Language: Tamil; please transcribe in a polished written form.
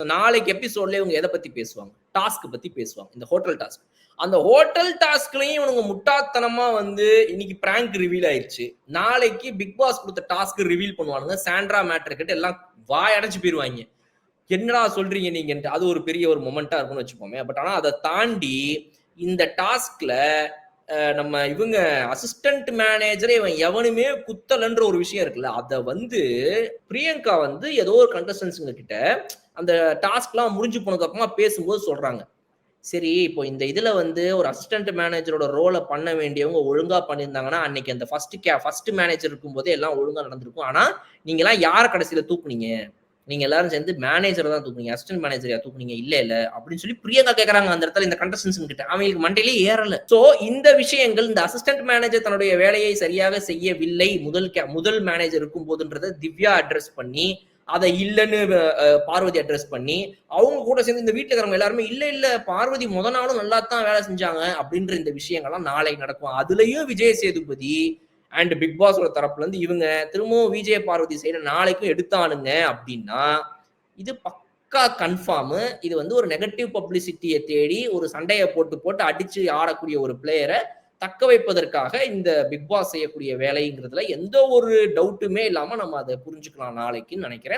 நாளைக்கு எபிசோட்ல இவங்க எதை பத்தி பேசுவாங்க? டாஸ்க் பத்தி பேசுவாங்க. இந்த ஹோட்டல் டாஸ்க். அந்த ஹோட்டல் டாஸ்க்லயும் இவனுங்க முட்டாள்தனமா வந்து இன்னைக்கு பிராங்க் ரிவீல் ஆயிருச்சு. நாளைக்கு பிக் பாஸ் குடுத்த டாஸ்க் ரிவீல் பண்ணுவானுங்க. சாண்ட்ரா மேட்டர் கிட்ட எல்லாம் வாய் அடைச்சு போயிருவாய்ங்க. என்னடா சொல்றீங்க நீங்கன்ட்டு. அது ஒரு பெரிய ஒரு மொமெண்டா இருக்கும்னு வச்சுப்போமே. பட் ஆனா அத தாண்டி இந்த டாஸ்க்ல நம்ம இவங்க அசிஸ்டன்ட் மேனேஜரே இவன் எவனுமே குத்தலன்ற ஒரு விஷயம் இருக்குல்ல. அத வந்து பிரியங்கா வந்து ஏதோ ஒரு கண்டஸ்டன்ட்ஸ்ங்க கிட்ட அந்த டாஸ்க்லாம் முடிஞ்சு போனதுக்கு அப்புறமா பேசும்போது சொல்றாங்க. சரி, இப்போ இந்த இதுல வந்து ஒரு அசிஸ்டன்ட் மேனேஜரோட ரோல பண்ண வேண்டியவங்க ஒழுங்கா பண்ணியிருந்தாங்கன்னா, அன்னைக்கு அந்த ஃபர்ஸ்ட் மேனேஜர் இருக்கும்போதே எல்லாம் ஒழுங்கா நடந்திருக்கும். ஆனா, நீங்கலாம் யார கடைசில தூக்குனீங்க? நீங்க எல்லாரும் சேர்ந்து மேனேஜர தான் தூக்குனீங்க. அசிஸ்டன்ட் மேனேஜரையா தூக்குனீங்க? இல்ல. அப்படின்னு சொல்லி பிரியங்கா கேட்கறாங்க அந்த இடத்துல இந்த கண்டஸ்டன்ட்ஸ் கிட்ட. அவங்களுக்கு மண்டையிலே ஏறல. சோ இந்த விஷயங்கள் இந்த அசிஸ்டன்ட் மேனேஜர் தன்னுடைய வேலையை சரியாக செய்யவில்லை முதல் மேனேஜர் இருக்கும்போதுன்றத திவ்யா அட்ரஸ் பண்ணி, அத இல்லன்னு பார்வதி அட்ரஸ் பண்ணி, அவங்க கூட சேர்ந்து இந்த வீட்ல இருக்கிறவங்க எல்லாருமே இல்ல பார்வதி நாளும் நல்லா தான் வேலை செஞ்சாங்க அப்படின்ற இந்த விஷயங்கள்லாம் நாளை நடக்கும். அதுலயும் விஜய் சேதுபதி அண்ட் பிக் பாஸோட தரப்புல இருந்து இவங்க திரும்பவும் விஜய் பார்வதி சைடு நாளைக்கும் எடுத்தானுங்க அப்படின்னா இது பக்கா கன்ஃபார்ம். இது வந்து ஒரு நெகட்டிவ் பப்ளிசிட்டியை தேடி ஒரு சண்டையை போட்டு அடிச்சு ஆடக்கூடிய ஒரு பிளேயரை தக்க வைப்பதற்காக இந்த பிக் பாஸ் செய்யக்கூடிய வேலைங்கிறதுல எந்த ஒரு டவுட்டுமே இல்லாம நம்ம அதை புரிஞ்சுக்கலாம் நாளைக்குன்னு நினைக்கிறேன்.